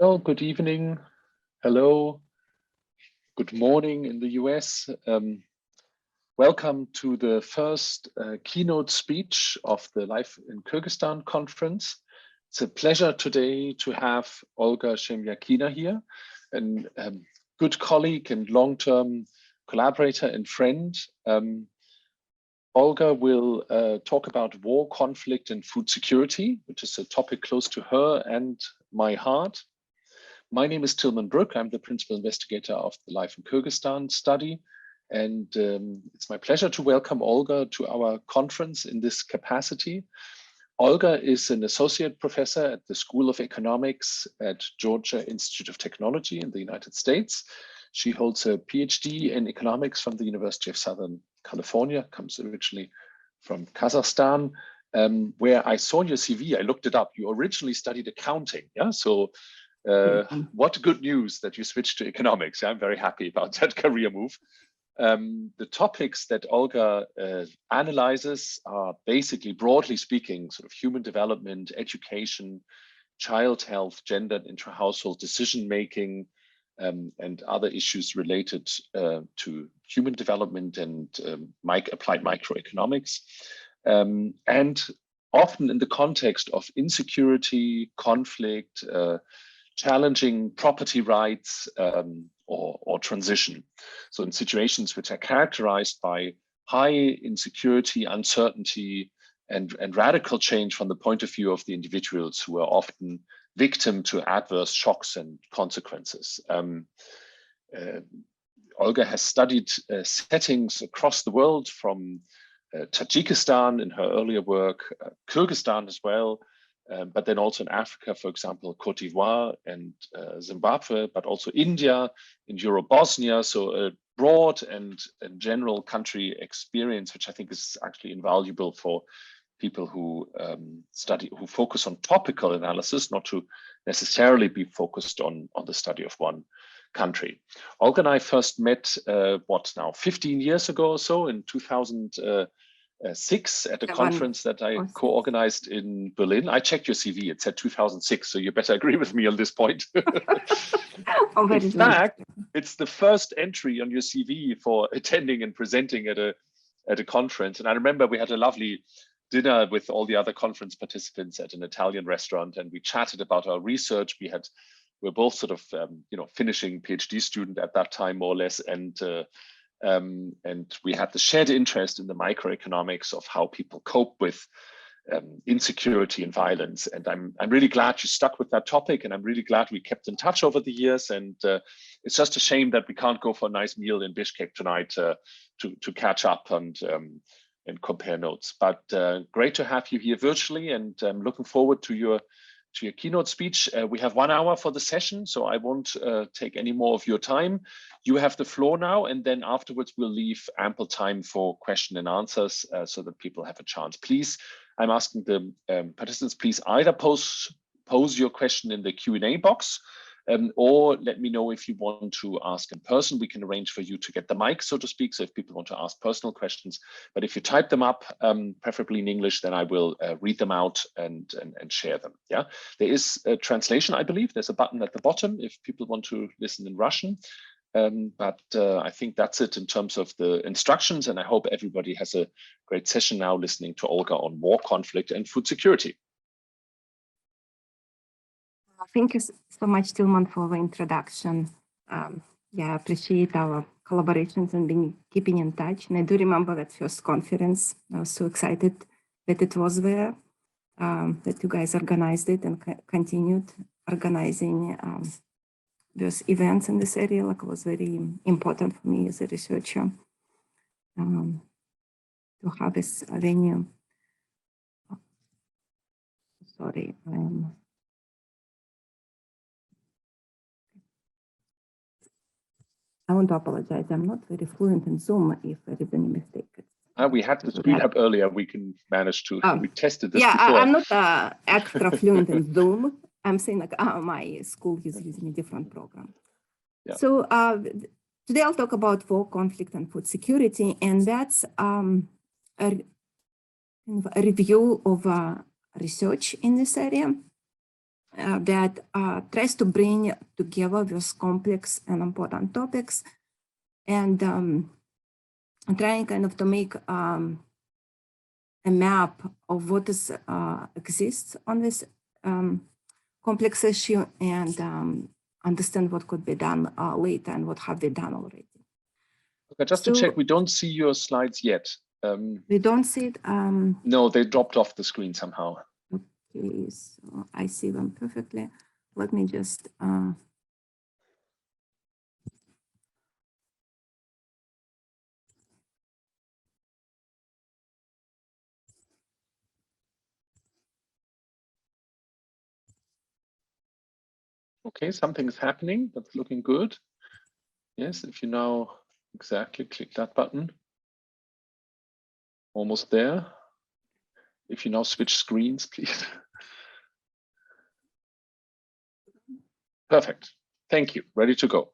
Well, good evening. Hello. Good morning in the US. Welcome to the first keynote speech of the Life in Kyrgyzstan conference. It's a pleasure today to have Olga Shemyakina here, a good colleague and long-term collaborator and friend. Olga will talk about war, conflict, and food security, which is a topic close to her and my heart. My name is Tilman Brück. I'm the principal investigator of the Life in Kyrgyzstan study. And it's my pleasure to welcome Olga to our conference in this capacity. Olga is an associate professor at the School of Economics at Georgia Institute of Technology in the United States. She holds a PhD in economics from the University of Southern California, comes originally from Kazakhstan, where I saw your CV. I looked it up. You originally studied accounting, yeah? So what good news that you switched to economics. I'm very happy about that career move. The topics that Olga analyzes are basically, broadly speaking, sort of human development, education, child health, gender and intra-household decision-making, and other issues related to human development and applied microeconomics. And often in the context of insecurity, conflict, challenging property rights or transition. So in situations which are characterized by high insecurity, uncertainty, and radical change from the point of view of the individuals who are often victim to adverse shocks and consequences. Olga has studied settings across the world, from Tajikistan in her earlier work, Kyrgyzstan as well, but then also in Africa, for example, Cote d'Ivoire and Zimbabwe, but also India, in Euro-Bosnia. So a broad and general country experience, which I think is actually invaluable for people who who focus on topical analysis, not to necessarily be focused on the study of one country. Olga and I first met, 15 years ago or so, in 2006 at a conference that I co-organized in Berlin. I checked your CV, it said 2006, so you better agree with me on this point. In fact, it's the first entry on your CV for attending and presenting at a conference. And I remember we had a lovely dinner with all the other conference participants at an Italian restaurant, and we chatted about our research. We're both sort of, finishing PhD student at that time, more or less, and we had the shared interest in the microeconomics of how people cope with insecurity and violence. And I'm really glad you stuck with that topic, and I'm really glad we kept in touch over the years. And it's just a shame that we can't go for a nice meal in Bishkek tonight to catch up and compare notes. But great to have you here virtually, and I'm looking forward to your keynote speech. We have 1 hour for the session, so I won't take any more of your time. You have the floor now, and then afterwards we'll leave ample time for question and answers so that people have a chance. Please, I'm asking the participants, please either pose your question in the Q&A box, or let me know if you want to ask in person. We can arrange for you to get the mic, so to speak, so if people want to ask personal questions. But if you type them up, preferably in English, then I will read them out and share them. Yeah, there is a translation, I believe. There's a button at the bottom if people want to listen in Russian. But I think that's it in terms of the instructions, and I hope everybody has a great session now listening to Olga on war, conflict, and food security. Thank you so much, Tilman, for the introduction. I appreciate our collaborations and keeping in touch. And I do remember that first conference. I was so excited that it was there, that you guys organized it and continued organizing those events in this area. Like, it was very important for me as a researcher to have this venue. Sorry, I want to apologize. I'm not very fluent in Zoom if there is any mistake. We had the speed up earlier. We can manage to, we tested this before. I'm not extra fluent in Zoom. I'm saying, like, my school is using a different program. Yeah. So today I'll talk about war, conflict, and food security. And that's a review of research in this area. that tries to bring together those complex and important topics and trying kind of to make a map of what is exists on this complex issue and understand what could be done later and what have we done already. Okay, just to check, we don't see your slides yet. We don't see it? No, they dropped off the screen somehow. Okay, so I see them perfectly. Let me just okay, something's happening. That's looking good. Yes, if you now exactly click that button. Almost there. If you now switch screens, please. Perfect. Thank you. Ready to go.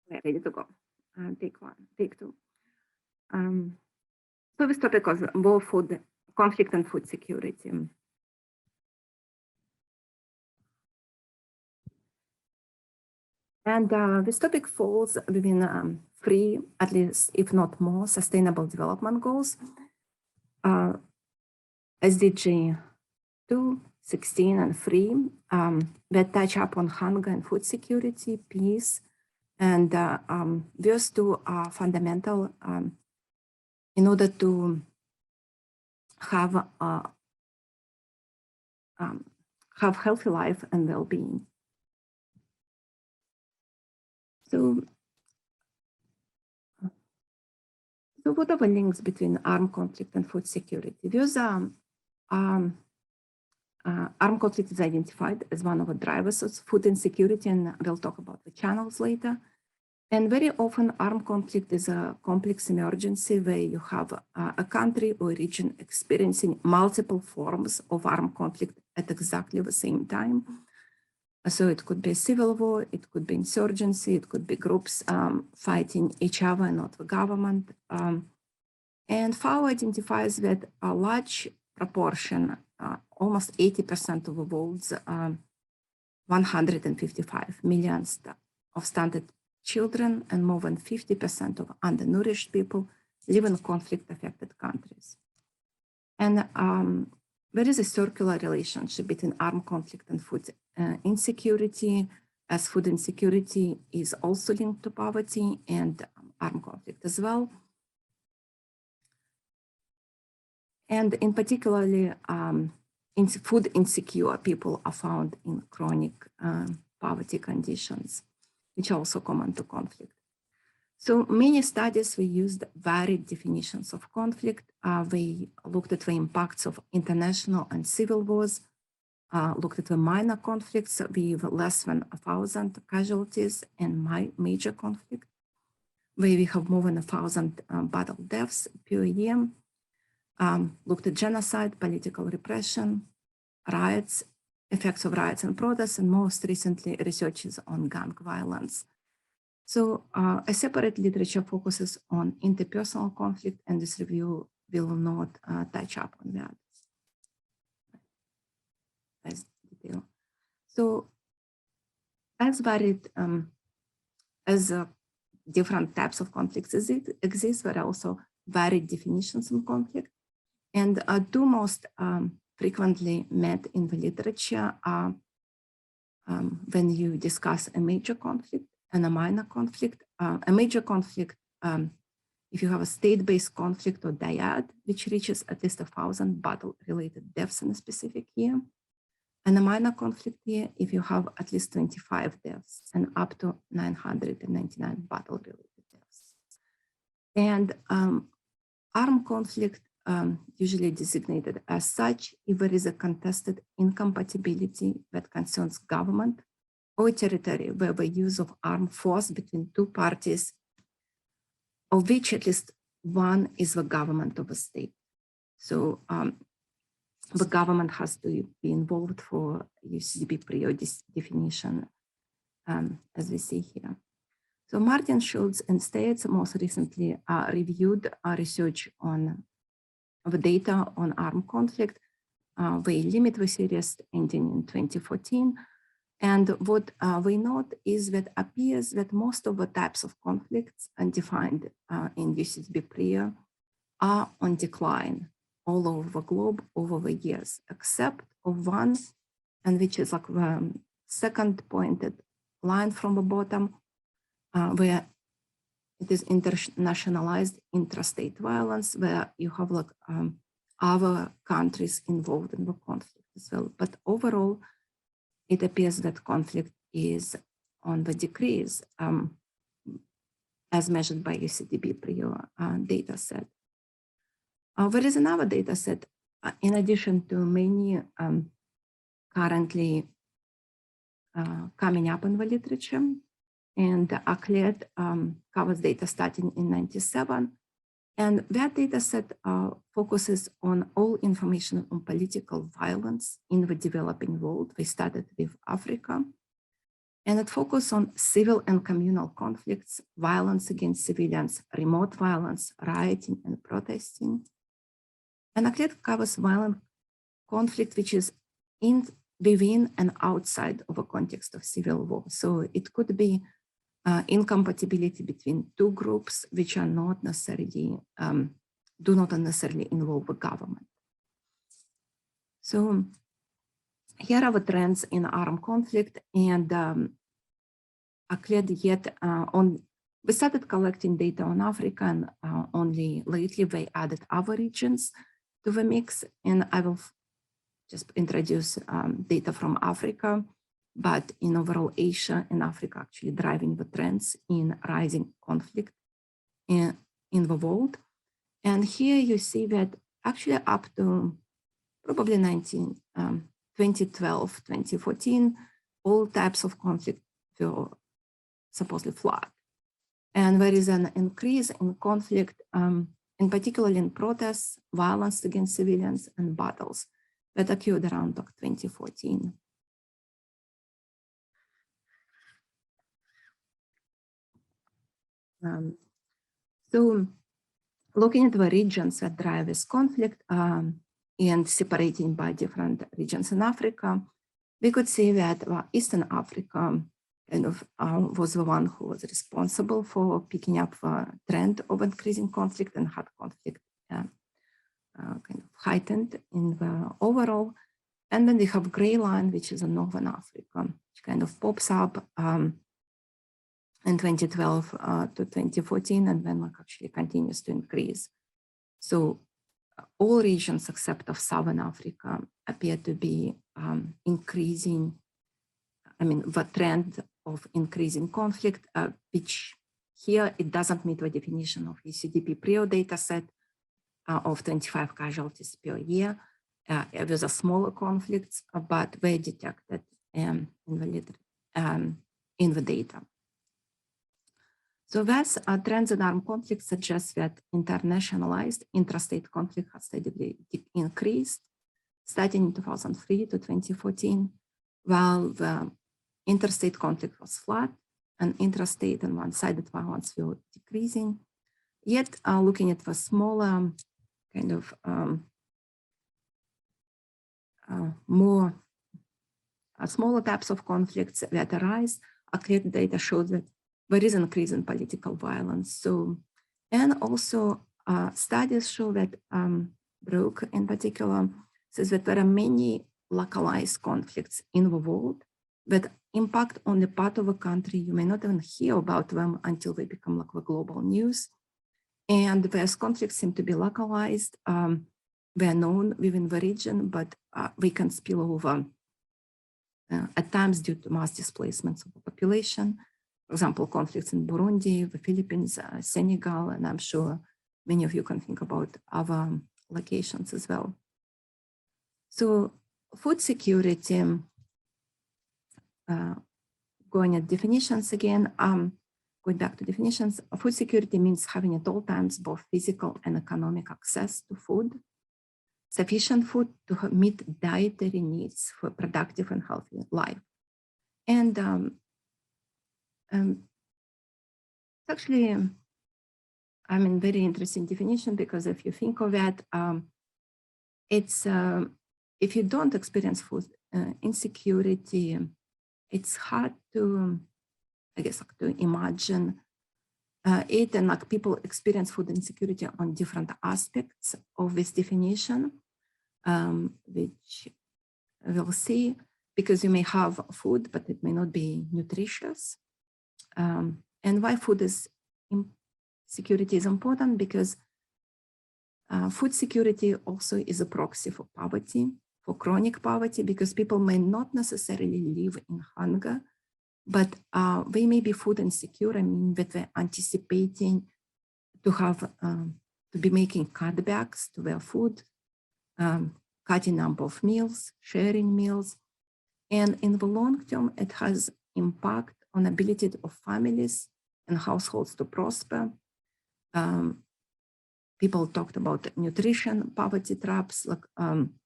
Ready to go. Take one, take two. So this topic was both food conflict and food security. And this topic falls within 3, at least if not more, sustainable development goals. SDG 2, 16, and 3 that touch up on hunger and food security, peace, and those two are fundamental in order to have healthy life and well-being. So what are the links between armed conflict and food security? Those are armed conflict is identified as one of the drivers of food insecurity, and we'll talk about the channels later. And very often armed conflict is a complex emergency where you have a country or region experiencing multiple forms of armed conflict at exactly the same time. So it could be a civil war, it could be insurgency, it could be groups fighting each other, not the government. And FAO identifies that a large proportion, almost 80% of the world's 155 million of stunted children and more than 50% of undernourished people live in conflict-affected countries. And there is a circular relationship between armed conflict and food insecurity, as food insecurity is also linked to poverty and armed conflict as well. And in particularly, food insecure people are found in chronic poverty conditions, which are also common to conflict. So many studies, we used varied definitions of conflict. We looked at the impacts of international and civil wars, looked at the minor conflicts with less than 1,000 casualties, and major conflict, where we have more than 1,000 battle deaths per year. Looked at genocide, political repression, riots, effects of riots and protests, and most recently researches on gang violence. So a separate literature focuses on interpersonal conflict, and this review will not touch up on that as detail. So as varied as different types of conflicts exist, there are also varied definitions of conflict. And two most frequently met in the literature are when you discuss a major conflict and a minor conflict. A major conflict, if you have a state-based conflict or dyad, which reaches at least 1,000 battle-related deaths in a specific year. And a minor conflict year, if you have at least 25 deaths and up to 999 battle-related deaths. And armed conflict, usually designated as such if there is a contested incompatibility that concerns government or territory where the use of armed force between two parties, of which at least one is the government of a state. So the government has to be involved for UCDP prior definition, as we see here. So Martin Schultz and States most recently reviewed research on the data on armed conflict they limit the series ending in 2014. And what we note is that appears that most of the types of conflicts undefined in UCDB PRIO are on decline all over the globe over the years, except of one, and which is like the second pointed line from the bottom, where it is internationalized intrastate violence, where you have like other countries involved in the conflict as well. But overall, it appears that conflict is on the decrease as measured by UCDB PRIO data set. There is another data set, in addition to many currently coming up in the literature, and ACLED covers data starting in '97. And that data set focuses on all information on political violence in the developing world. We started with Africa, and it focused on civil and communal conflicts, violence against civilians, remote violence, rioting and protesting. And ACLED covers violent conflict, which is within and outside of a context of civil war. So it could be incompatibility between two groups, which are not necessarily, do not necessarily involve the government. So here are the trends in armed conflict, and ACLED yet we started collecting data on Africa, and only lately they added other regions to the mix, and I will just introduce data from Africa, but in overall Asia and Africa actually driving the trends in rising conflict in the world. And here you see that actually up to probably 2012, 2014, all types of conflict were supposedly flat. And there is an increase in conflict, in particular in protests, violence against civilians, and battles that occurred around 2014. So looking at the regions that drive this conflict and separating by different regions in Africa, we could see that Eastern Africa kind of was the one who was responsible for picking up the trend of increasing conflict, and had conflict kind of heightened in the overall. And then we have gray line, which is in Northern Africa, which kind of pops up in 2012 to 2014, and then like actually continues to increase. So all regions except of Southern Africa appear to be increasing, I mean, the trend of increasing conflict, which here it doesn't meet the definition of UCDP PRIO data set of 25 casualties per year. With a smaller conflicts, but they detected in the data. So thus, trends in armed conflict suggest that internationalized intrastate conflict has steadily increased, starting in 2003 to 2014, while the interstate conflict was flat, and intrastate and one-sided violence were decreasing. Yet, looking at the smaller kind of smaller types of conflicts that arise, ACLED data shows that there is an increase in political violence. So, and also studies show that Brück in particular says that there are many localized conflicts in the world that impact only part of a country. You may not even hear about them until they become like the global news. And those conflicts seem to be localized. They are known within the region, but they can spill over at times due to mass displacements of the population. For example, conflicts in Burundi, the Philippines, Senegal, and I'm sure many of you can think about other locations as well. So food security, going at definitions again, going back to definitions, food security means having at all times both physical and economic access to food, sufficient food to meet dietary needs for productive and healthy life. And actually, I mean, very interesting definition, because if you think of that, it's if you don't experience food insecurity, it's hard to, I guess, like, to imagine it, and like people experience food insecurity on different aspects of this definition, which we'll see, because you may have food, but it may not be nutritious. And why food security is important, because food security also is a proxy for poverty, for chronic poverty, because people may not necessarily live in hunger, but they may be food insecure. I mean, that they're anticipating to have, to be making cutbacks to their food, cutting number of meals, sharing meals. And in the long term, it has impact on ability of families and households to prosper. People talked about nutrition poverty traps, like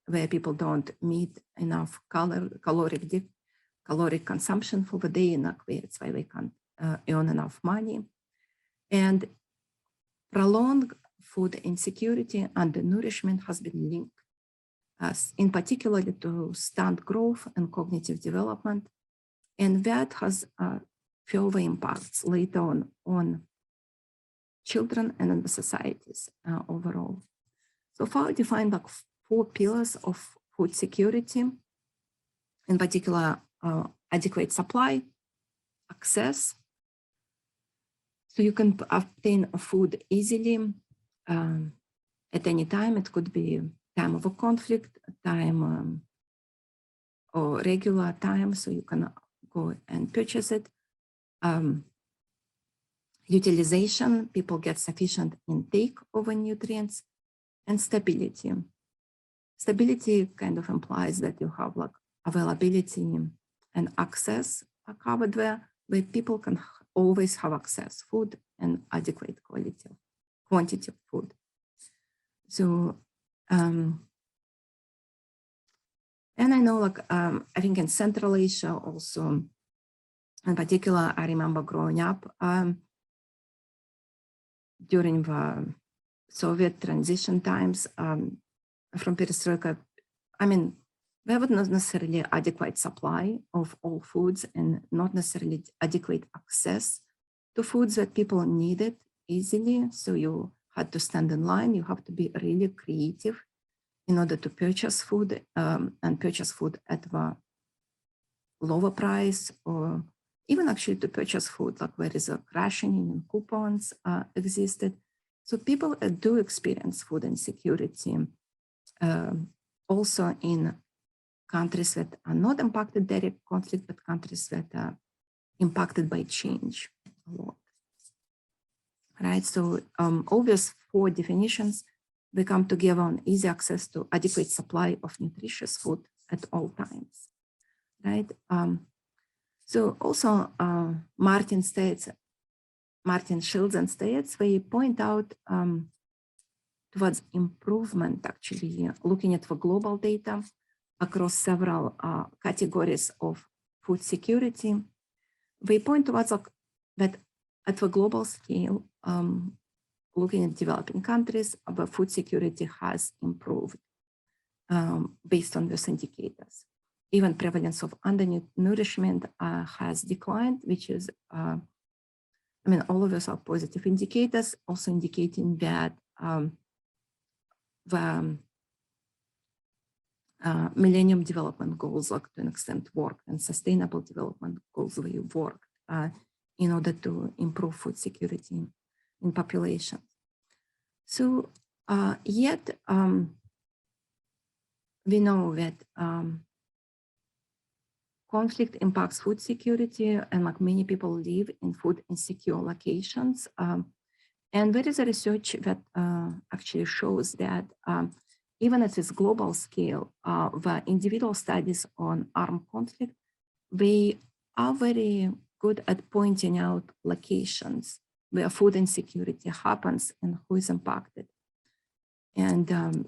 where people don't meet enough caloric consumption for the day, and that's why they can't earn enough money. And prolonged food insecurity and undernourishment has been linked, in particular to stunt growth and cognitive development, and that has further impacts later on children and in the societies overall. So far, I defined like 4 pillars of food security, in particular, adequate supply, access. So you can obtain food easily at any time. It could be time of a conflict, time or regular time, so you can go and purchase it. Utilization, people get sufficient intake of nutrients, and stability. Stability kind of implies that you have like availability and access are covered there, where people can always have access, food and adequate quantity of food. So, and I know like, I think in Central Asia also, in particular, I remember growing up during the Soviet transition times from perestroika. I mean, there was not necessarily adequate supply of all foods and not necessarily adequate access to foods that people needed easily. So you had to stand in line. You have to be really creative in order to purchase food and purchase food at the lower price, or even actually to purchase food, like where is a rationing and coupons existed. So people do experience food insecurity also in countries that are not impacted by direct conflict, but countries that are impacted by change a lot. Right, so all these 4 definitions, they come together on easy access to adequate supply of nutritious food at all times, right? So also Martin Shields and States, they point out towards improvement, actually, looking at the global data across several categories of food security. They point towards that at the global scale, looking at developing countries, the food security has improved based on those indicators. Even prevalence of undernourishment has declined, which is, I mean, all of those are positive indicators, also indicating that the Millennium Development Goals, like to an extent, work, and Sustainable Development Goals, we work in order to improve food security in populations. So yet we know that conflict impacts food security, and like many people live in food insecure locations. And there is a research that actually shows that even at this global scale, the individual studies on armed conflict, they are very good at pointing out locations where food insecurity happens and who is impacted. And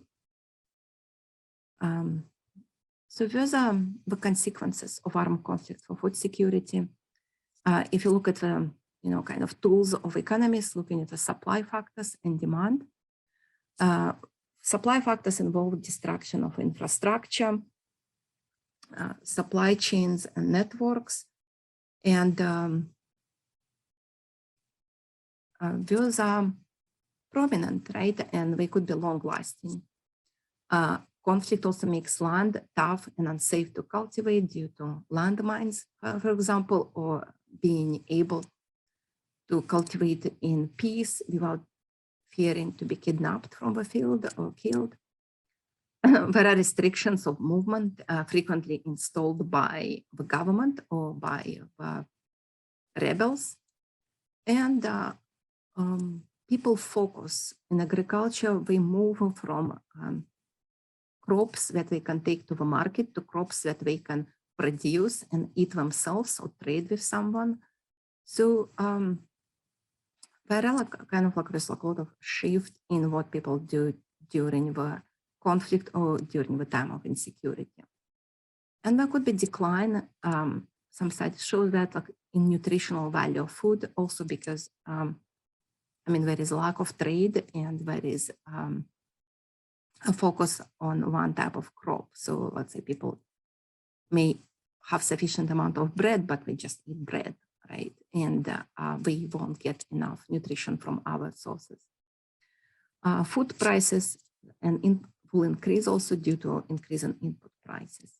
so those are the consequences of armed conflict for food security. If you look at the kind of tools of economists, looking at the supply factors and demand, Supply factors involve destruction of infrastructure, supply chains and networks, and those are prominent, right? And they could be long-lasting. Conflict also makes land tough and unsafe to cultivate due to landmines, for example, or being able to cultivate in peace without fearing to be kidnapped from the field or killed. There are restrictions of movement frequently installed by the government or by the rebels. And people focus in agriculture, they move from crops that they can take to the market to crops that they can produce and eat themselves or trade with someone. So there are kind of like there's a lot of shift in what people do during the conflict or during the time of insecurity. And there could be decline. Some studies show that like in nutritional value of food, also because I mean, there is a lack of trade and there is a focus on one type of crop. So let's say people may have sufficient amount of bread, but they just eat bread, right? And we won't get enough nutrition from other sources. Food prices will increase also due to increase in input prices.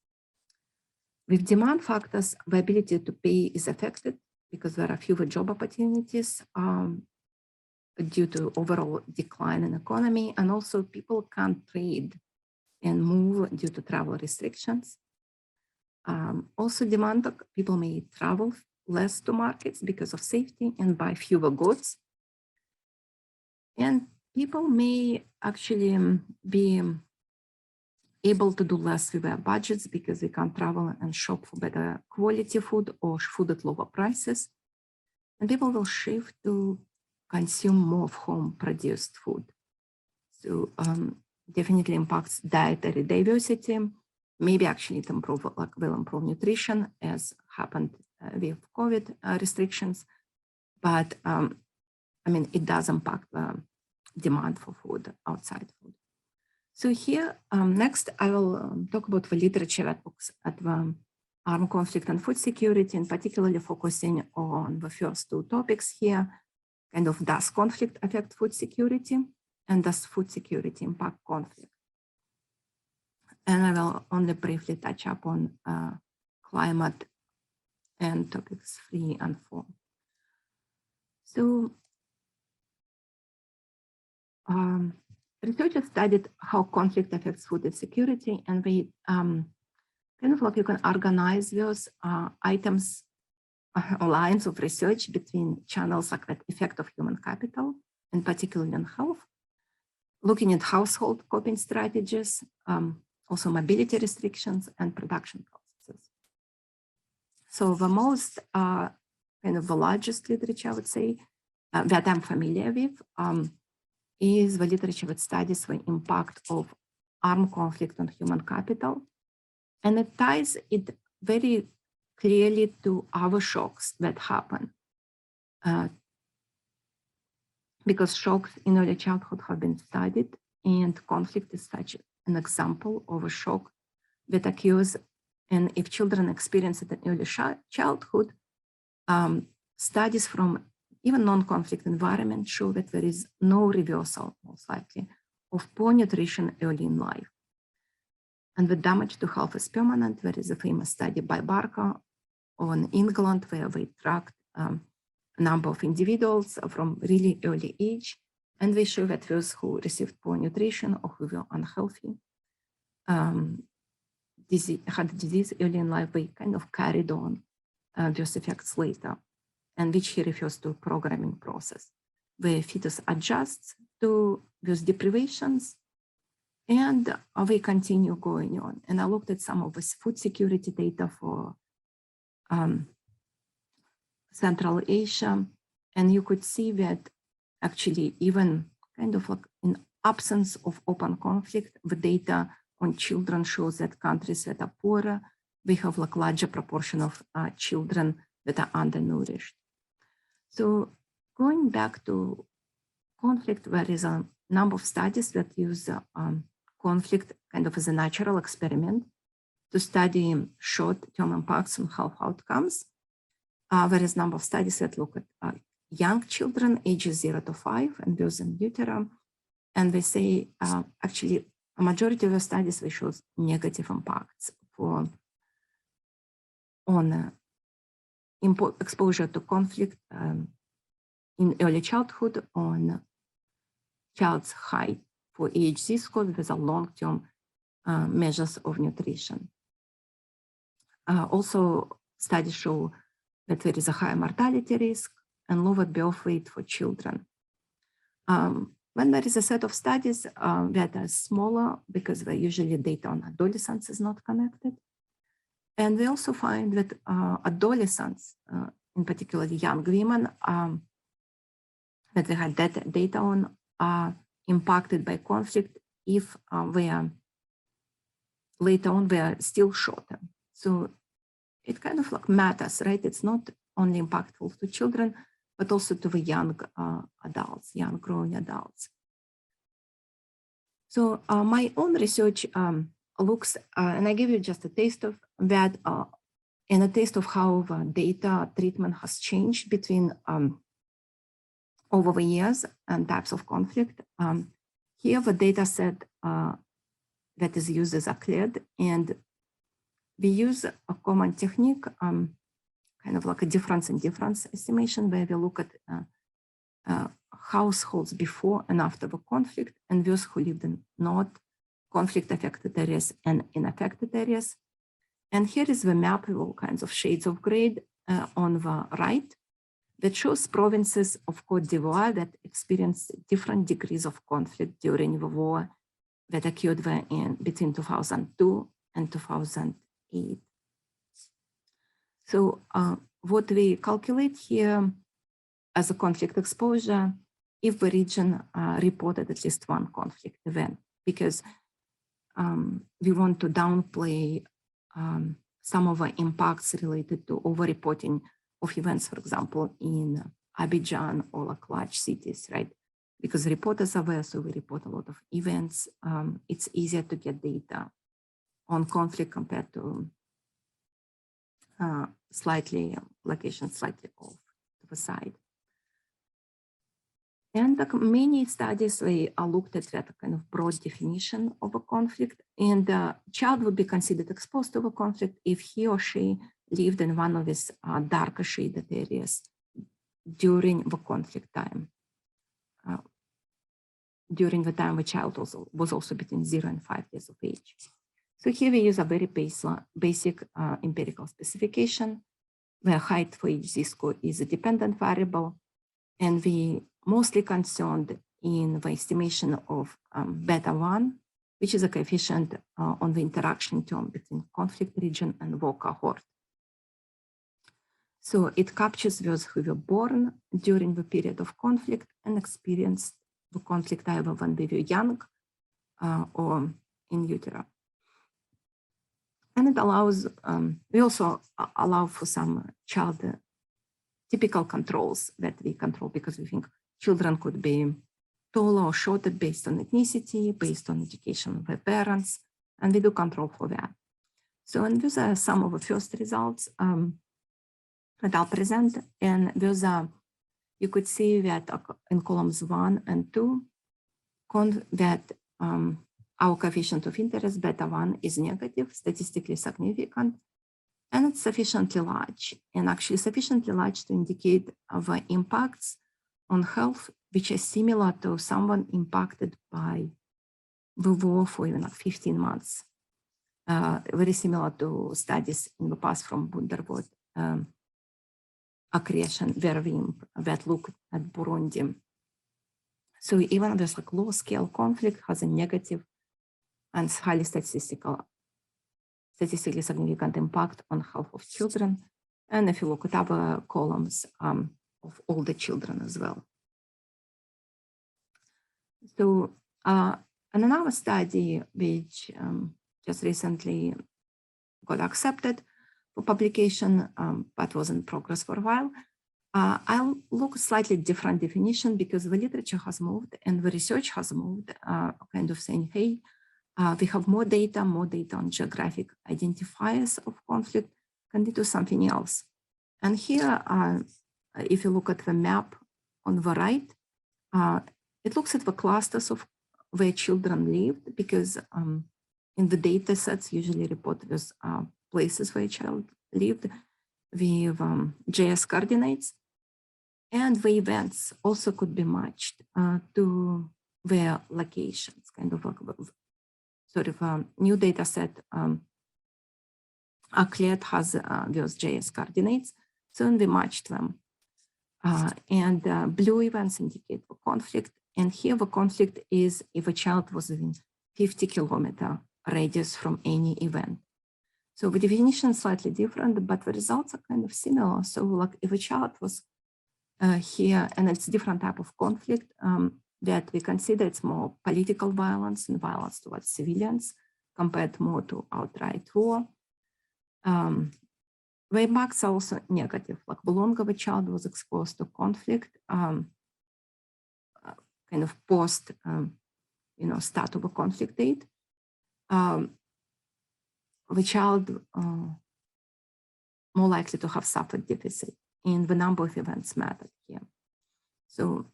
With demand factors, the ability to pay is affected because there are fewer job opportunities due to overall decline in economy, and also people can't trade and move due to travel restrictions. Also demand, people may travel less to markets because of safety and buy fewer goods. And people may actually be able to do less with their budgets because they can't travel and shop for better quality food or food at lower prices. And people will shift to consume more of home-produced food. So definitely impacts dietary diversity. Maybe actually it will improve nutrition, as happened with COVID restrictions. But I mean, it does impact demand for food, outside food. So here, next, I will talk about the literature that looks at the armed conflict and food security, and particularly focusing on the first two topics here, kind of does conflict affect food security, and does food security impact conflict? And I will only briefly touch upon climate and topics 3 and 4. So researchers studied how conflict affects food insecurity, and we kind of like you can organize those items or lines of research between channels like that effect of human capital, and particularly on health, looking at household coping strategies, also mobility restrictions and production processes. So the most kind of the largest literature, I would say, that I'm familiar with is the literature that studies the impact of armed conflict on human capital. And it ties it very clearly to other shocks that happen. Because shocks in early childhood have been studied, and conflict is such an example of a shock that occurs. And if children experience it in early childhood, studies from even non-conflict environment show that there is no reversal, most likely, of poor nutrition early in life. And the damage to health is permanent. There is a famous study by Barker on England where they tracked a number of individuals from really early age, and they show that those who received poor nutrition or who were unhealthy, had disease early in life, they kind of carried on those effects later, and which he refers to programming process. The fetus adjusts to those deprivations, and they continue going on. And I looked at some of this food security data for Central Asia, and you could see that actually even kind of like in absence of open conflict, the data on children shows that countries that are poorer, we have like larger proportion of children that are undernourished. So going back to conflict, there is a number of studies that use conflict kind of as a natural experiment to study short-term impacts on health outcomes. Whereas number of studies that look at young children, ages 0 to 5, and those in utero. And they say, actually, a majority of the studies, they show negative impacts on exposure to conflict in early childhood, on child's height for AHC score with a long-term measures of nutrition. Also, studies show that there is a higher mortality risk and lower birth weight for children. When there is a set of studies that are smaller, because they're usually data on adolescents is not connected. And we also find that adolescents, in particular young women, that we had that data on are impacted by conflict if later on they are still shorter. So it kind of like matters, right? It's not only impactful to children, but also to the young adults, young growing adults. So my own research looks, and I give you just a taste of that, and a taste of how the data treatment has changed between over the years and types of conflict. Here the data set that is used is cleared, and we use a common technique, kind of like a difference in difference estimation, where we look at households before and after the conflict and those who lived in not conflict affected areas and in affected areas. And here is the map with all kinds of shades of gray on the right that shows provinces of Côte d'Ivoire that experienced different degrees of conflict during the war that occurred there between 2002 and 2008. So what we calculate here as a conflict exposure, if the region reported at least one conflict event, because we want to downplay some of the impacts related to over-reporting of events, for example, in Abidjan or like large cities, right? Because reporters are there, so we report a lot of events. It's easier to get data on conflict compared to locations slightly off to the side. And many studies, they looked at that kind of broad definition of a conflict, and the child would be considered exposed to a conflict if he or she lived in one of these darker shaded areas during the conflict time, during the time the child was also between 0 and 5 years of age. So here we use a very basic empirical specification where height for each z-score is a dependent variable, and we mostly concerned in the estimation of beta 1, which is a coefficient on the interaction term between conflict region and war cohort. So it captures those who were born during the period of conflict and experienced the conflict either when they were young or in utero. And it allows, we also allow for some child typical controls that we control, because we think children could be taller or shorter based on ethnicity, based on education of their parents, and we do control for that. So, and these are some of the first results that I'll present, and those are, you could see that in columns 1 and 2, that our coefficient of interest, beta 1, is negative, statistically significant, and it's sufficiently large, and actually sufficiently large to indicate the impacts on health, which is similar to someone impacted by the war for even like 15 months. Very similar to studies in the past from Bunderwood accretion, that looked at Burundi. So even this like low scale conflict has a negative and highly statistically significant impact on health of children. And if you look at other columns of older children as well. So and another study which just recently got accepted for publication, but was in progress for a while, I'll look slightly different definition because the literature has moved and the research has moved, kind of saying, hey, we have more data on geographic identifiers of conflict, can lead to something else. And here, if you look at the map on the right, it looks at the clusters of where children lived, because in the data sets usually reported as places where a child lived with JS coordinates. And the events also could be matched to their locations, kind of sort of a new data set. ACLED has those JS coordinates, so we matched them. And blue events indicate the conflict. And here the conflict is if a child was within 50-kilometer radius from any event. So the definition is slightly different, but the results are kind of similar. So like if a child was here, and it's a different type of conflict that we consider it's more political violence and violence towards civilians compared more to outright war. The marks are also negative, like the longer the child was exposed to conflict, kind of post, start of a conflict date, the child more likely to have suffered deficit in the number of events mattered here. So,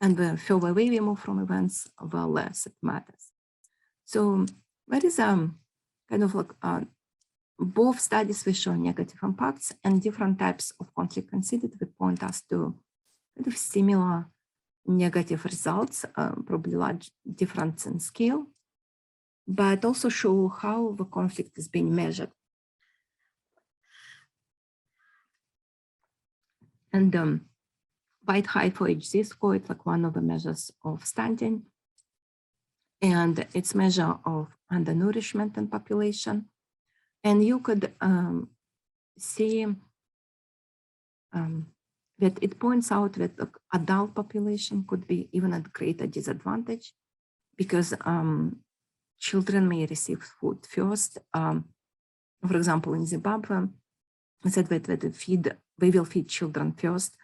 and the further away we move from events, the less it matters. So there is kind of like both studies will show negative impacts, and different types of conflict considered will point us to kind of similar negative results, probably large difference in scale, but also show how the conflict is being measured. And bite height for HZ score, it's like one of the measures of stunting. And it's measure of undernourishment in population. And you could see that it points out that the adult population could be even at greater disadvantage because children may receive food first. For example, in Zimbabwe, I said that they will feed children first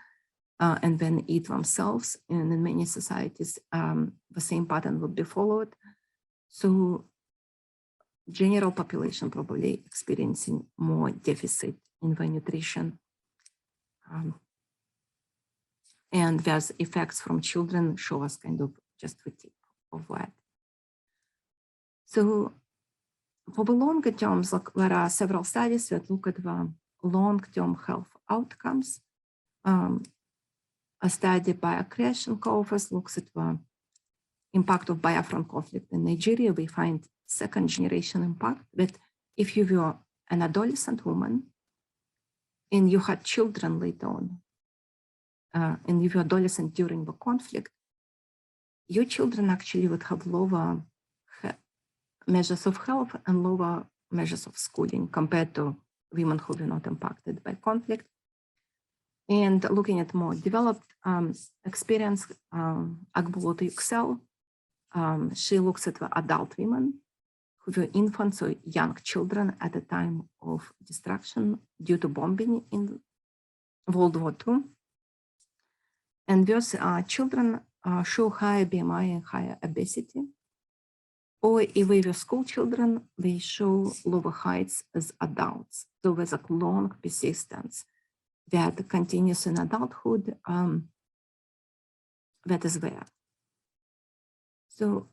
and then eat themselves. And in many societies, the same pattern would be followed. So general population probably experiencing more deficit in the nutrition. And there's effects from children show us kind of just the tip of that. So for the longer terms, like there are several studies that look at the long-term health outcomes. A study by Akresh and co-authors looks at the impact of Biafran conflict in Nigeria. We find second generation impact that if you were an adolescent woman and you had children later on, and if you're adolescent during the conflict, your children actually would have lower measures of health and lower measures of schooling compared to women who were not impacted by conflict. And looking at more developed experience, Agbuloto Yüksel, she looks at the adult women who were infants or young children at the time of destruction due to bombing in World War II. And those children show higher BMI and higher obesity. Or if they were school children, they show lower heights as adults. So there's a long persistence that continues in adulthood that is there. So,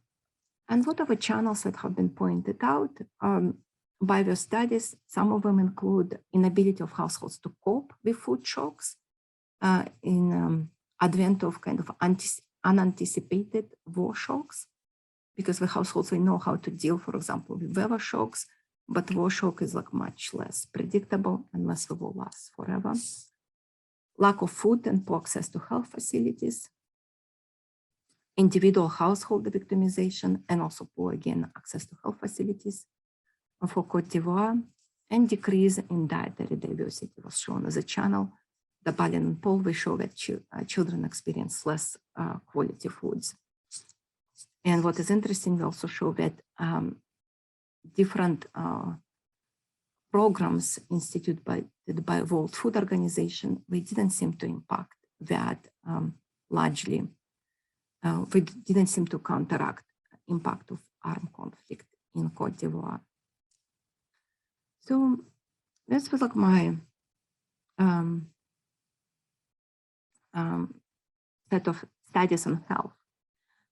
and what are the channels that have been pointed out by the studies? Some of them include inability of households to cope with food shocks in advent of kind of unanticipated war shocks, because the households, they know how to deal, for example, with weather shocks, but war shock is like much less predictable unless the war lasts forever. Lack of food and poor access to health facilities, individual household victimization, and also poor, again, access to health facilities for Côte d'Ivoire, and decrease in dietary diversity was shown as a channel. The Balin and Paul, we show that children experience less quality foods. And what is interesting, we also show that different programs instituted by World Food Organization, we didn't seem to impact that largely. We didn't seem to counteract impact of armed conflict in Cote d'Ivoire. So this was like my set of studies on health.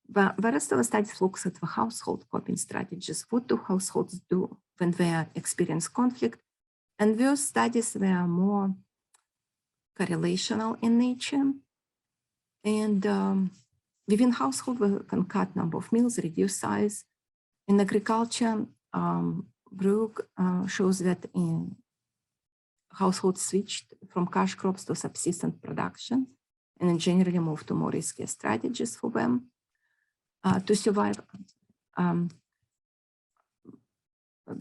But the rest of the studies looks at the household coping strategies. What do households do when they experience conflict? And those studies were more correlational in nature. And within household, we can cut number of meals, reduce size. In agriculture, Brück shows that in households switched from cash crops to subsistence production and generally moved to more risky strategies for them to survive.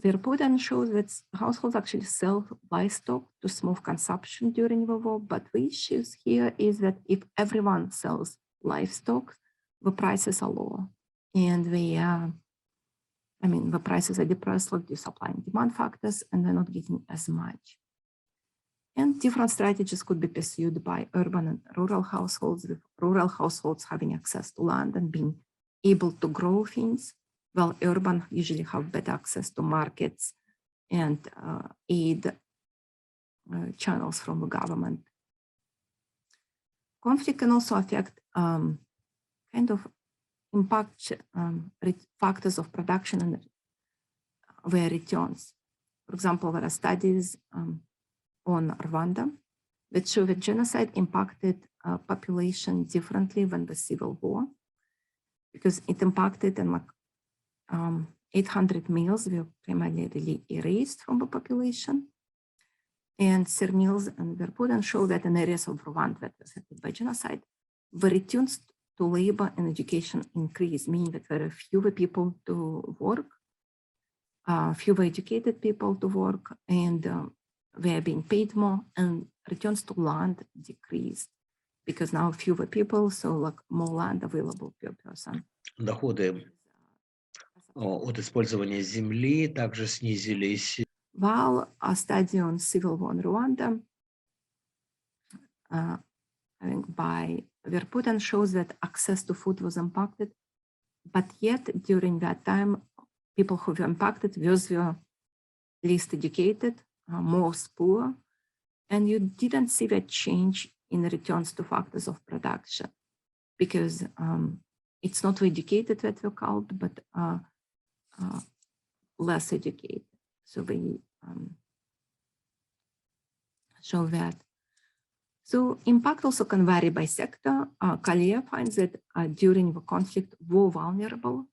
The report then shows that households actually sell livestock to smooth consumption during the war, but the issue here is that if everyone sells livestock, the prices are low, and the prices are depressed due to supply and demand factors, and they're not getting as much. And different strategies could be pursued by urban and rural households, with rural households having access to land and being able to grow things, while urban usually have better access to markets and aid channels from the government. Conflict can also affect kind of impact factors of production and their returns. For example, there are studies on Rwanda that show that genocide impacted population differently than the civil war, because it impacted and 800 males were primarily erased from the population. And Cernils and Verpoeden show that in areas of Rwanda that were affected by genocide, the returns to labor and education increased, meaning that there are fewer people to work, fewer educated people to work, and they are being paid more, and returns to land decreased because now fewer people, so like more land available per person. Доходы от использования земли также снизились. While a study on civil war in Rwanda by Verpoeden shows that access to food was impacted, but yet during that time, people who were impacted, those were least educated, most poor, and you didn't see that change in returns to factors of production, because it's not educated that were called, but less educated. So we show that. So impact also can vary by sector. Collier finds that during the conflict, war vulnerable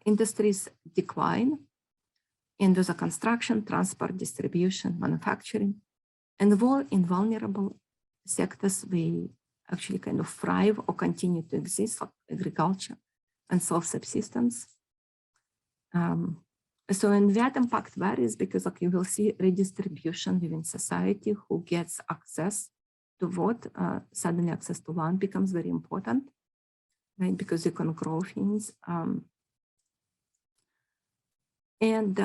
industries decline, and there's a construction, transport, distribution, manufacturing, and war in vulnerable sectors, we actually kind of thrive or continue to exist, like agriculture and self-subsistence. So and that impact varies because like you will see redistribution within society, who gets access to what, suddenly access to land becomes very important, right? Because you can grow things. And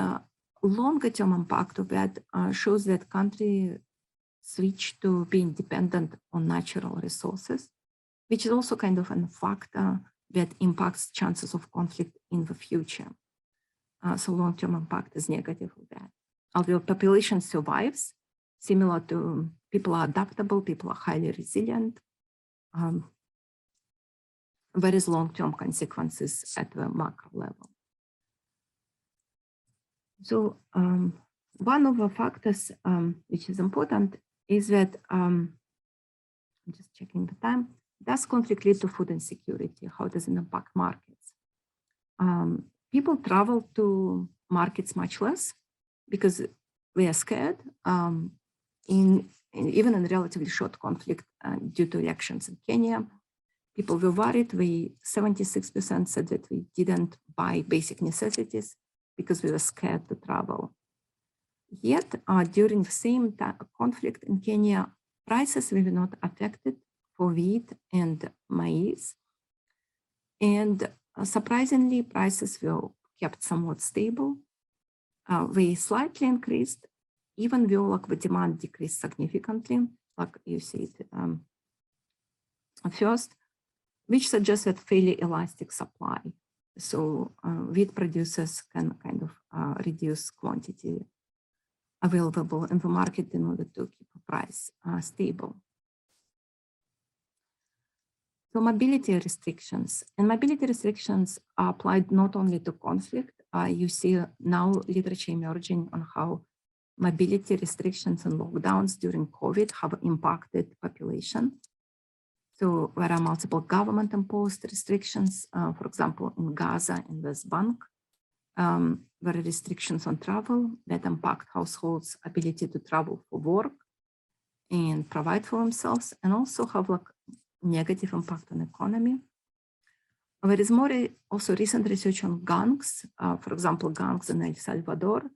longer term impact of that shows that country switch to being dependent on natural resources, which is also kind of a factor that impacts chances of conflict in the future. So long-term impact is negative of that. Although population survives, similar to people are adaptable, people are highly resilient, there is long-term consequences at the macro level. So one of the factors which is important is that, I'm just checking the time, does conflict lead to food insecurity? How does it impact markets? People travel to markets much less because we are scared, even in relatively short conflict due to elections in Kenya. People were worried. 76% said that we didn't buy basic necessities because we were scared to travel. Yet, during the same conflict in Kenya, prices were not affected for wheat and maize. And surprisingly, prices were kept somewhat stable. They slightly increased even though like the demand decreased significantly, like you see it first, which suggests that fairly elastic supply. So wheat producers can kind of reduce quantity available in the market in order to keep the price stable. So mobility restrictions, and mobility restrictions are applied not only to conflict. You see now literature emerging on how mobility restrictions and lockdowns during COVID have impacted population. So there are multiple government-imposed restrictions, for example, in Gaza and West Bank, there are restrictions on travel that impact households' ability to travel for work and provide for themselves, and also have like negative impact on economy. There is more also recent research on gangs. For example, gangs in El Salvador,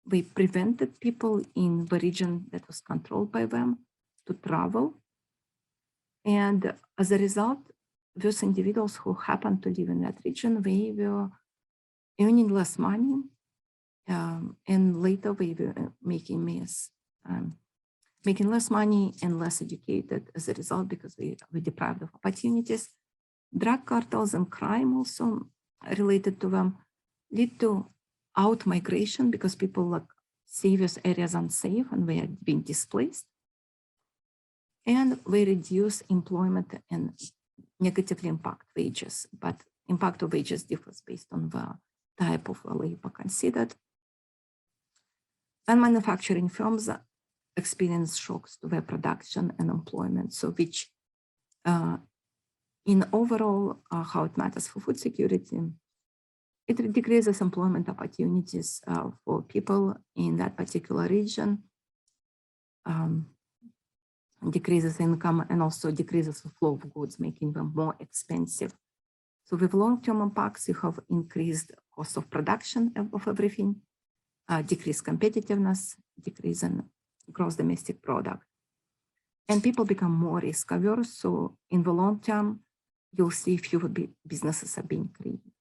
they prevented people in the region that was controlled by them to travel. And as a result, those individuals who happened to live in that region, they were earning less money, and later they were making less money and less educated as a result, because they were deprived of opportunities. Drug cartels and crime also related to them lead to out-migration, because people like see these areas unsafe and they are being displaced. And they reduce employment and negatively impact wages, but impact of wages differs based on the type of labor considered. And manufacturing firms experience shocks to their production and employment, so which in overall how it matters for food security, it decreases employment opportunities for people in that particular region, decreases income, and also decreases the flow of goods, making them more expensive. So with long-term impacts, you have increased cost of production of everything, decreased competitiveness, decrease in gross domestic product. And people become more risk averse. So in the long term, you'll see fewer businesses are being created.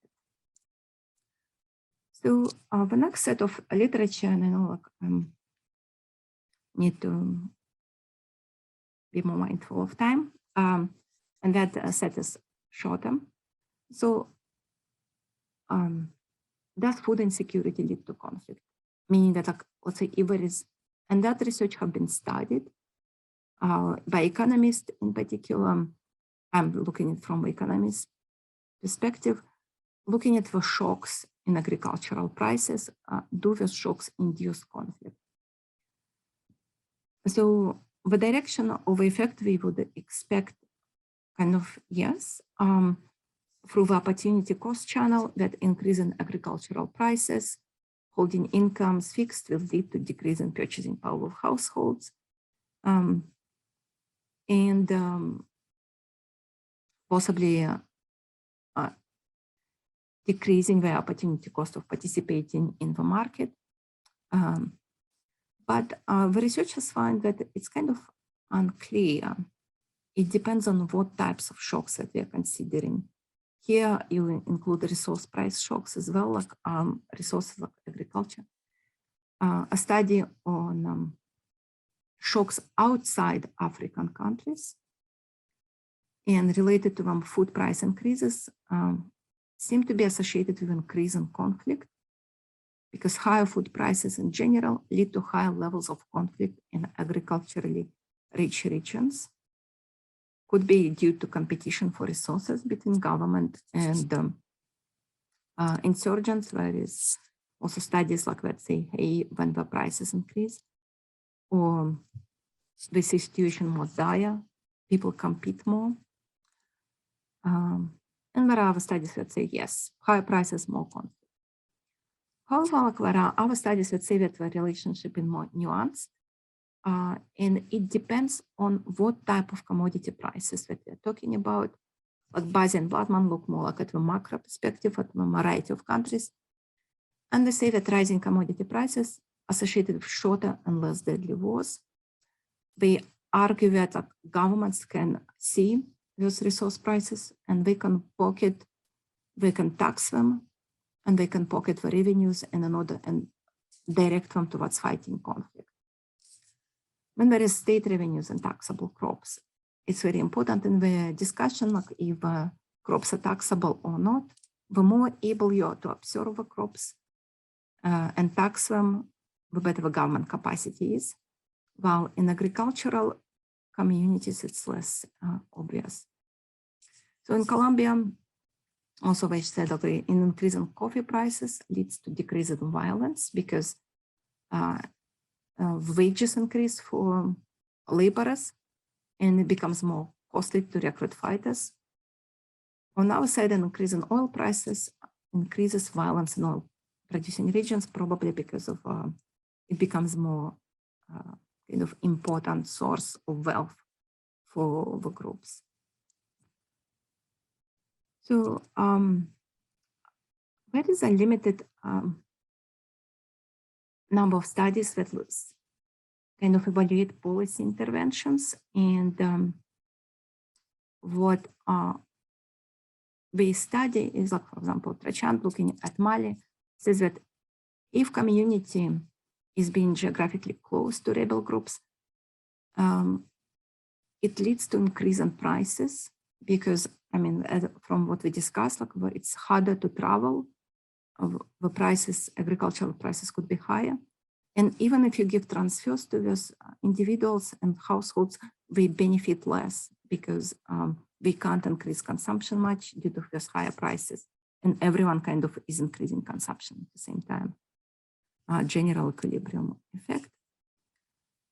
So the next set of literature, and I know like, need to be more mindful of time, and that set is shorter. So does food insecurity lead to conflict? Meaning that, like, let's say, if there is, and that research have been studied by economists in particular. I'm looking at it from the economist perspective, looking at the shocks in agricultural prices. Do those shocks induce conflict? So the direction of the effect we would expect, kind of, yes, through the opportunity cost channel, that increase in agricultural prices, holding incomes fixed will lead to decrease in purchasing power of households. Possibly decreasing the opportunity cost of participating in the market. But the researchers find that it's kind of unclear. It depends on what types of shocks that we are considering. Here you include the resource price shocks as well, like resources like agriculture. A study on shocks outside African countries and related to them food price increases seem to be associated with increase in conflict, because higher food prices in general lead to higher levels of conflict in agriculturally rich regions. Could be due to competition for resources between government and insurgents. There is also studies like that say, hey, when the prices increase, or the situation more dire, people compete more. And there are other studies that say, yes, higher prices, more conflict. However, there are other studies that say that the relationship is more nuanced, and it depends on what type of commodity prices that we're talking about. Like Bazzi and Blattman look more like at the macro perspective at a variety of countries. And they say that rising commodity prices associated with shorter and less deadly wars. They argue that governments can see those resource prices and they can tax them, and they can pocket the revenues and direct them towards fighting conflict. when there is state revenues and taxable crops, it's very important in the discussion, like if crops are taxable or not. The more able you are to observe the crops and tax them, the better the government capacity is. While in agricultural communities, it's less obvious. So in Colombia, also they said that an increase in coffee prices leads to decrease in violence because wages increase for laborers and it becomes more costly to recruit fighters. On our side, an increase in oil prices increases violence in oil producing regions, probably because of it becomes more kind of important source of wealth for the groups. So there is a limited number of studies that kind of evaluate policy interventions, and what we study is, like, for example, Trachand looking at Mali says that if community is being geographically close to rebel groups, it leads to increase in prices because, I mean, from what we discussed, like, it's harder to travel. The prices, agricultural prices could be higher. And even if you give transfers to those individuals and households, they benefit less because they can't increase consumption much due to those higher prices. And everyone kind of is increasing consumption at the same time. General equilibrium effect.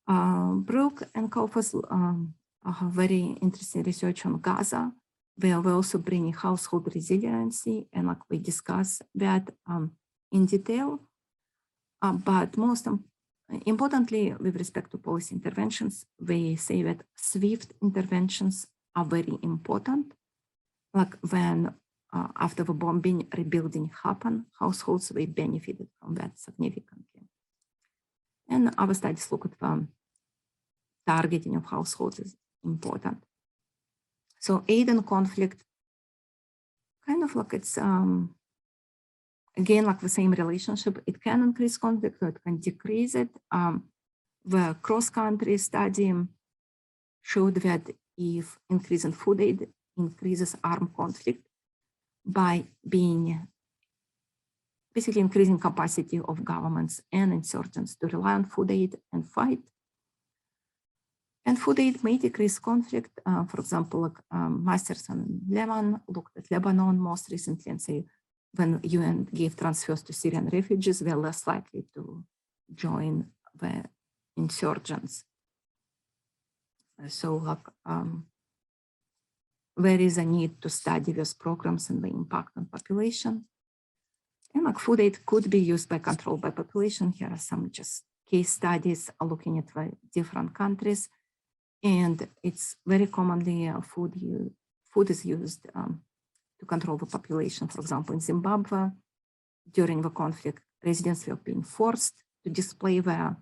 Brück and co-authors have very interesting research on Gaza, where we're also bringing household resiliency, and like we discuss that in detail. But most importantly, with respect to policy interventions, we say that swift interventions are very important. Like when after the bombing, rebuilding happened, households, they benefited from that significantly. And our studies look at targeting of households is important. So aid in conflict, kind of like it's, again, like the same relationship, it can increase conflict or it can decrease it. The cross-country study showed that if increase in food aid increases armed conflict by being basically increasing capacity of governments and insurgents to rely on food aid and fight. And food aid may decrease conflict. For example, like, Masters and Lehman looked at Lebanon most recently and say, when UN gave transfers to Syrian refugees, they're less likely to join the insurgents. So like, there is a need to study these programs and the impact on population. And like food aid could be used by control by population. Here are some just case studies looking at the different countries. And it's very commonly food is used to control the population. For example, in Zimbabwe, during the conflict, residents were being forced to display their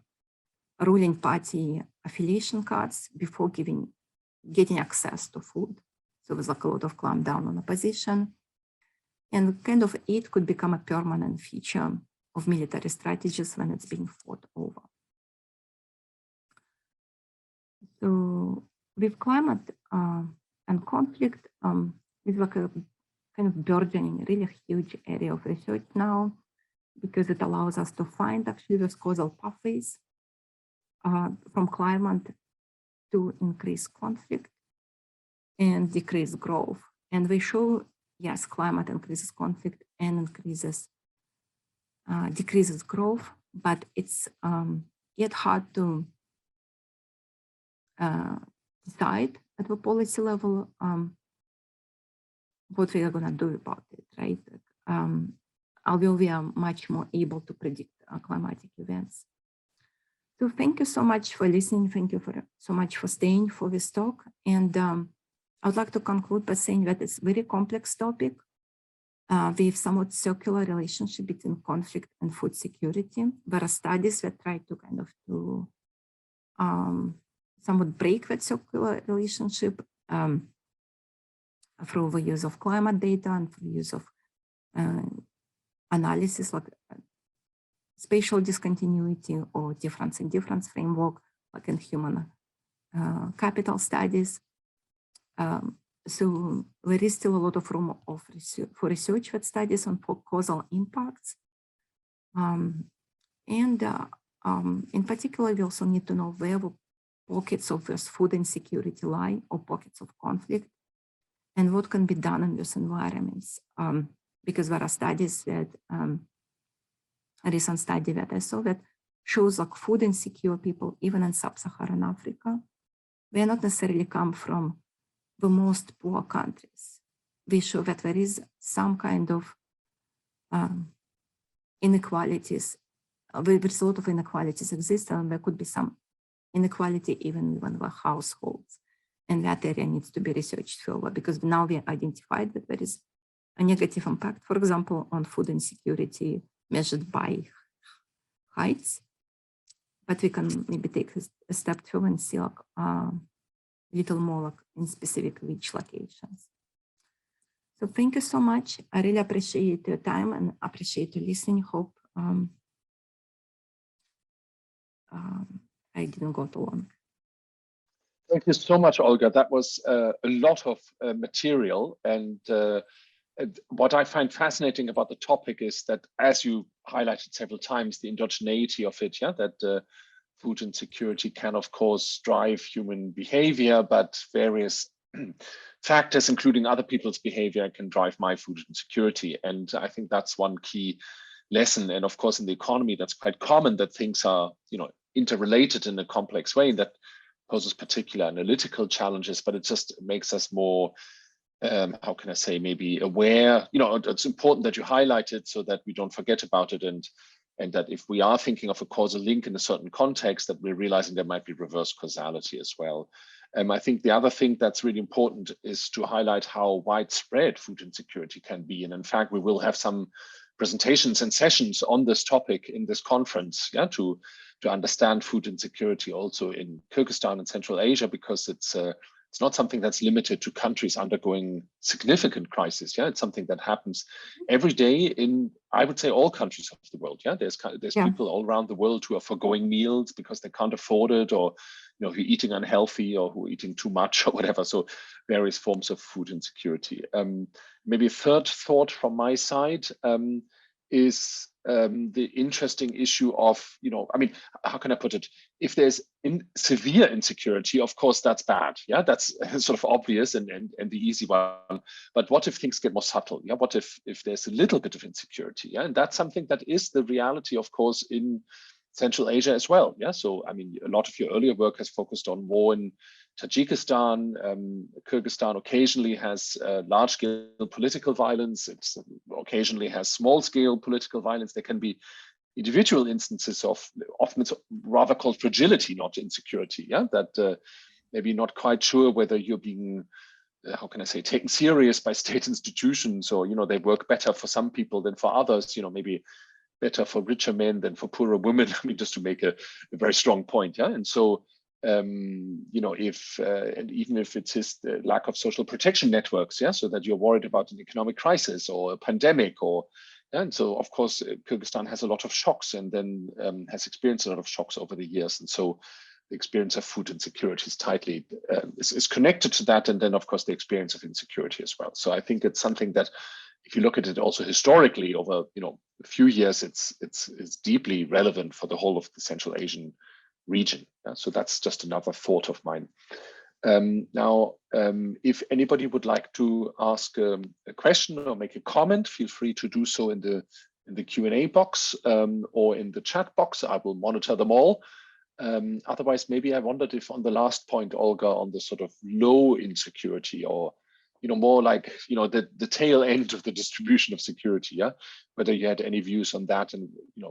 ruling party affiliation cards before getting access to food. So there was like a lot of clampdown on opposition. And kind of aid could become a permanent feature of military strategies when it's being fought over. So with climate and conflict, it's like a kind of burgeoning, really huge area of research now, because it allows us to find actually those causal pathways from climate to increase conflict and decrease growth. And we show, yes, climate increases conflict and decreases growth, but it's yet hard to decide at the policy level what we are going to do about it, right? Although we are much more able to predict climatic events. So thank you so much for listening. Thank you so much for staying for this talk. And I would like to conclude by saying that it's a very complex topic with somewhat circular relationship between conflict and food security. There are studies that try to kind of somewhat break that circular relationship through the use of climate data and through the use of analysis like spatial discontinuity or difference in difference framework, like in human capital studies. So there is still a lot of room for research that studies on causal impacts. In particular, we also need to know where pockets of this food insecurity lie or pockets of conflict, and what can be done in those environments. Because there are studies that, a recent study that I saw that shows like food insecure people, even in sub-Saharan Africa, they not necessarily come from the most poor countries. We show that there is some kind of inequalities. There's a lot of inequalities exist, and there could be some inequality even within the households. And that area needs to be researched further, because now we identified that there is a negative impact, for example, on food insecurity measured by heights. But we can maybe take a step further and see like, little more like in specific rich locations. So thank you so much. I really appreciate your time and appreciate your listening. Hope I didn't go too long. Thank you so much, Olga. That was a lot of material. And what I find fascinating about the topic is that, as you highlighted several times, the endogeneity of it, yeah, that food insecurity can, of course, drive human behavior, but various factors, including other people's behavior, can drive my food insecurity. And I think that's one key lesson. And of course, in the economy, that's quite common that things are, interrelated in a complex way that poses particular analytical challenges, but it just makes us more, how can I say, maybe aware. It's important that you highlight it so that we don't forget about it, and that if we are thinking of a causal link in a certain context, that we're realizing there might be reverse causality as well. I think the other thing that's really important is to highlight how widespread food insecurity can be. And in fact, we will have some presentations and sessions on this topic in this conference, yeah, to understand food insecurity also in Kyrgyzstan and Central Asia, because it's not something that's limited to countries undergoing significant crisis. Yeah, it's something that happens every day in, I would say, all countries of the world. Yeah, there's people all around the world who are foregoing meals because they can't afford it, or who are eating unhealthy, or who are eating too much, or whatever. So various forms of food insecurity. Maybe a third thought from my side is the interesting issue of, how can I put it? If there's severe insecurity, of course, that's bad. Yeah, that's sort of obvious and the easy one. But what if things get more subtle? Yeah, what if there's a little bit of insecurity? Yeah, and that's something that is the reality, of course, in Central Asia as well. Yeah, so a lot of your earlier work has focused on war in Tajikistan. Kyrgyzstan occasionally has large-scale political violence. It occasionally has small-scale political violence. There can be individual instances of, often it's rather called fragility, not insecurity. Yeah, that maybe not quite sure whether you're being, how can I say, taken serious by state institutions, or they work better for some people than for others. Maybe better for richer men than for poorer women. Just to make a very strong point. Yeah, and so. And even if it is the lack of social protection networks, yeah, so that you're worried about an economic crisis or a pandemic, and so of course Kyrgyzstan has a lot of shocks, and then has experienced a lot of shocks over the years, and so the experience of food insecurity is tightly is connected to that, and then of course the experience of insecurity as well. So I think it's something that, if you look at it also historically over a few years, it's deeply relevant for the whole of the Central Asian region. So that's just another thought of mine. Now, if anybody would like to ask a question or make a comment, feel free to do so in the Q&A box or in the chat box. I will monitor them all. Otherwise, maybe I wondered if on the last point, Olga, on the sort of low insecurity, or more like the tail end of the distribution of security, yeah, whether you had any views on that, and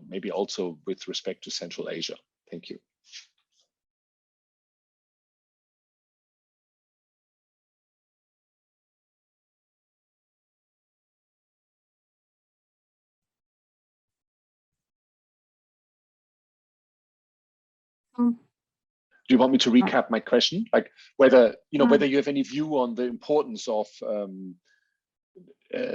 maybe also with respect to Central Asia. Thank you. Do you want me to recap my question, like whether whether you have any view on the importance of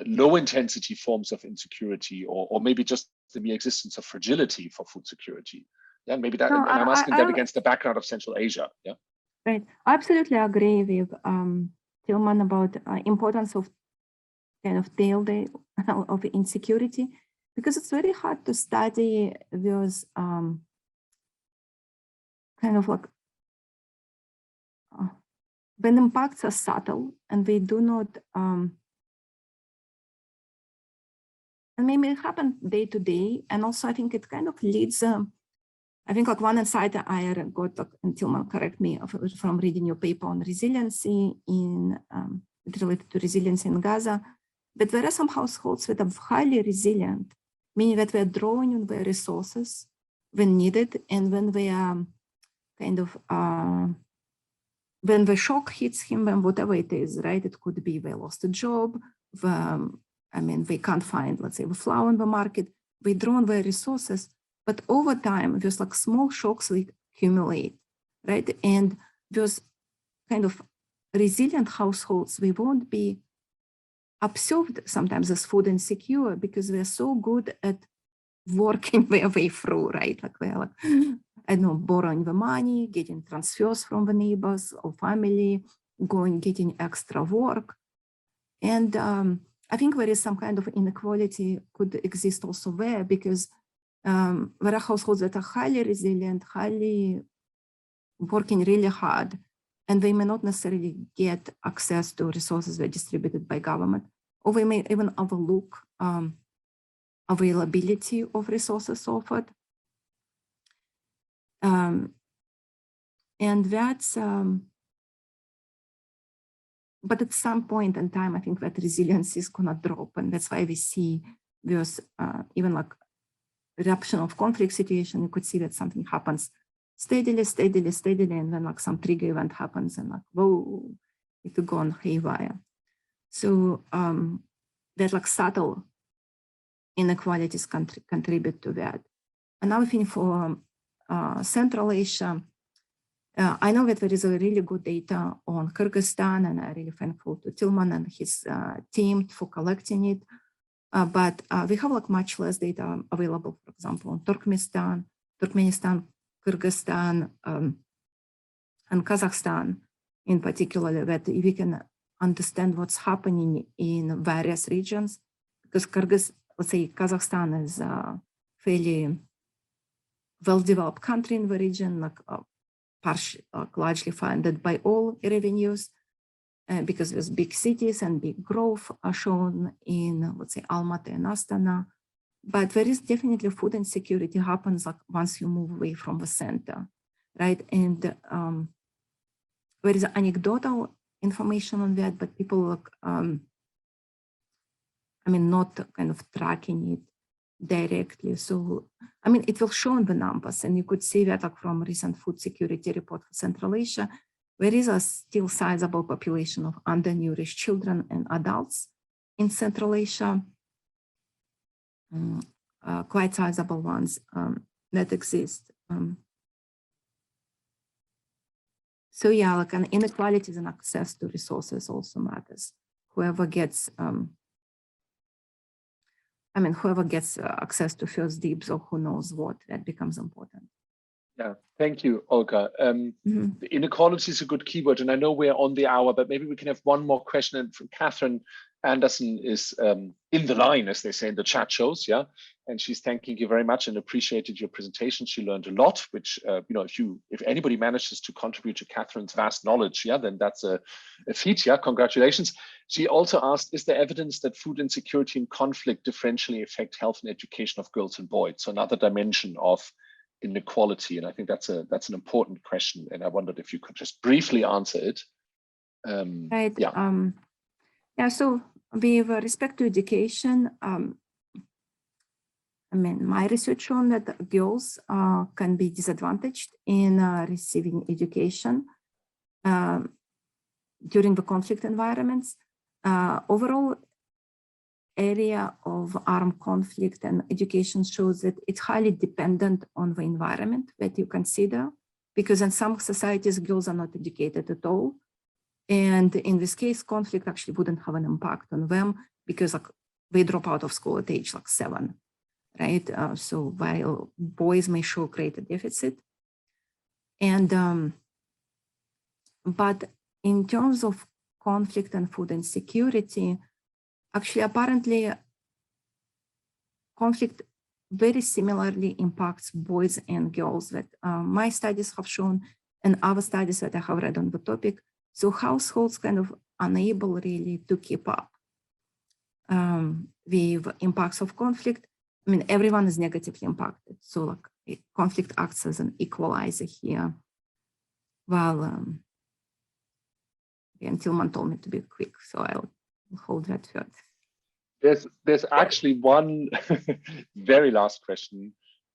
low intensity forms of insecurity, or maybe just the mere existence of fragility for food security? Yeah, maybe that, and I'm asking that against the background of Central Asia. Yeah. Right. I absolutely agree with Tilman about importance of kind of daily of insecurity, because it's very hard to study those kind of like when impacts are subtle and they do not and maybe it happens day to day. And also I think it kind of leads I think like one insight I got, like, and Tilman correct me, from reading your paper on resiliency in related to resiliency in Gaza, but there are some households that are highly resilient, meaning that we're drawing on their resources when needed, and when they are kind of when the shock hits him, when whatever it is, right? It could be they lost a job, I mean, they can't find, let's say, the flour in the market, they draw on their resources. But over time, there's like small shocks they accumulate, right? And those kind of resilient households, they won't be observed sometimes as food insecure because they're so good at working their way through, right? Like they're like, I don't know, borrowing the money, getting transfers from the neighbors or family, getting extra work. And I think there is some kind of inequality could exist also there, because there are households that are highly resilient, highly working really hard, and they may not necessarily get access to resources that are distributed by government, or they may even overlook availability of resources offered. And that's, but at some point in time, I think that resilience is gonna drop, and that's why we see there's even like eruption of conflict situation. You could see that something happens steadily, and then like some trigger event happens, and like, whoa, it could go on haywire. So that like subtle inequalities contribute to that. Another thing for Central Asia, I know that there is a really good data on Kyrgyzstan, and I'm really thankful to Tilman and his team for collecting it. But we have like much less data available, for example, on Turkmenistan, Kyrgyzstan, and Kazakhstan in particular, that we can understand what's happening in various regions, because let's say Kazakhstan is a fairly well-developed country in the region, like largely funded by oil revenues, because there's big cities and big growth are shown in, let's say, Almaty and Astana. But there is definitely food insecurity happens like once you move away from the center, right? And there is anecdotal information on that, but people like, I mean, not kind of tracking it directly. So, I mean, it will show in the numbers, and you could see that like from recent food security report for Central Asia, there is a still sizable population of undernourished children and adults in Central Asia, quite sizable ones that exist. So yeah, like an inequalities and access to resources also matters. Whoever gets, whoever gets access to first dibs or who knows what, that becomes important. Yeah, thank you, Olga. The inequality is a good keyword, and I know we're on the hour, but maybe we can have one more question. And from Catherine Anderson is in the line, as they say in the chat shows, yeah, and she's thanking you very much and appreciated your presentation. She learned a lot, which if anybody manages to contribute to Catherine's vast knowledge, yeah, then that's a feat. Yeah, congratulations. She also asked, is there evidence that food insecurity and conflict differentially affect health and education of girls and boys? So another dimension of inequality, and I think that's an important question, and I wondered if you could just briefly answer it. Right. Yeah. So with respect to education, my research shown that girls can be disadvantaged in receiving education during the conflict environments. Overall area of armed conflict and education shows that it's highly dependent on the environment that you consider, because in some societies, girls are not educated at all. And in this case, conflict actually wouldn't have an impact on them because like, they drop out of school at age like 7. right? So while boys may show greater deficit. And but in terms of conflict and food insecurity, actually, apparently, conflict very similarly impacts boys and girls that my studies have shown and other studies that I have read on the topic. So households kind of unable really to keep up with impacts of conflict. I mean, everyone is negatively impacted. So like conflict acts as an equalizer here. Well, and Tilman told me to be quick, so I'll hold that thought. There's actually one very last question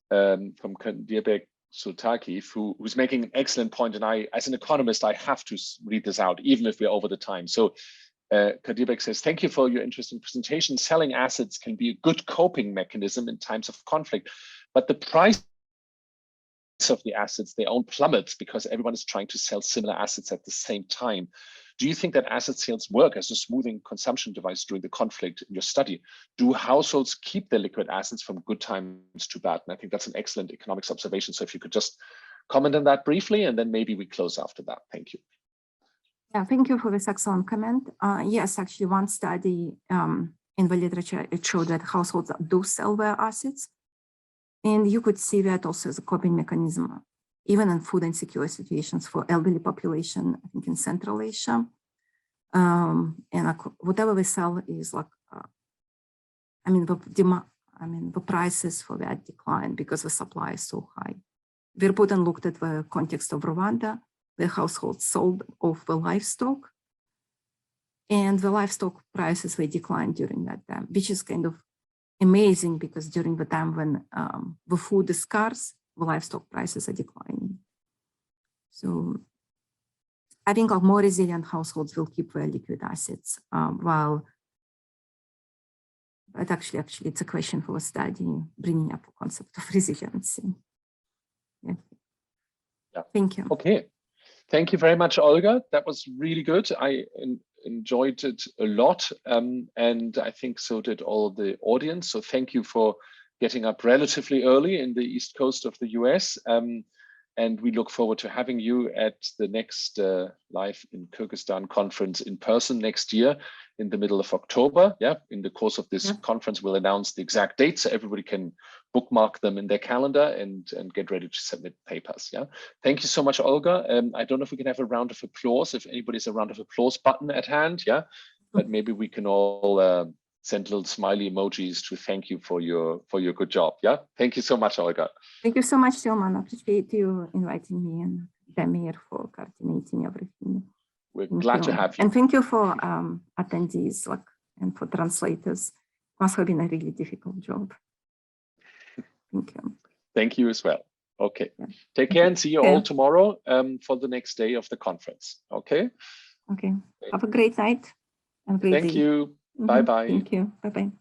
from Dirbek Sultaki, who's making an excellent point. And I, as an economist, I have to read this out, even if we're over the time. So Kadirbeck says, thank you for your interesting presentation. Selling assets can be a good coping mechanism in times of conflict, but the price of the assets they own plummets because everyone is trying to sell similar assets at the same time. Do you think that asset sales work as a smoothing consumption device during the conflict in your study? Do households keep their liquid assets from good times to bad? And I think that's an excellent economics observation. So if you could just comment on that briefly, and then maybe we close after that. Thank you. Yeah, thank you for this excellent comment. Yes, actually, one study in the literature, it showed that households do sell their assets. And you could see that also as a coping mechanism, even in food insecure situations for elderly population, I think in Central Asia. And whatever they sell is like, the prices for that decline because the supply is so high. Verputten looked at the context of Rwanda, where households sold off the livestock, and the livestock prices they declined during that time, which is kind of amazing because during the time when the food is scarce, the livestock prices are declining. So I think more resilient households will keep their liquid assets, but actually it's a question for a study, bringing up the concept of resiliency. Yeah. Thank you. Okay. Thank you very much, Olga. That was really good. I enjoyed it a lot, and I think so did all the audience. So thank you for getting up relatively early in the East Coast of the US. And we look forward to having you at the next Live in Kyrgyzstan conference in person next year in the middle of October. Yeah, in the course of this conference, we'll announce the exact dates so everybody can bookmark them in their calendar and get ready to submit papers. Yeah, thank you so much, Olga. I don't know if we can have a round of applause, if anybody's a round of applause button at hand. Yeah, but maybe we can all send little smiley emojis to thank you for your good job. Yeah, thank you so much, Olga. Thank you so much, Tilman. I appreciate you inviting me and Damir for coordinating everything. We're glad to have you. And thank you for attendees and for translators. Must have been a really difficult job. Thank you. Thank you as well. Okay. Yeah. Take care and see you all tomorrow for the next day of the conference. Okay. Okay. Have a great night and great day. Thank you. Bye-bye. Thank you. Bye-bye.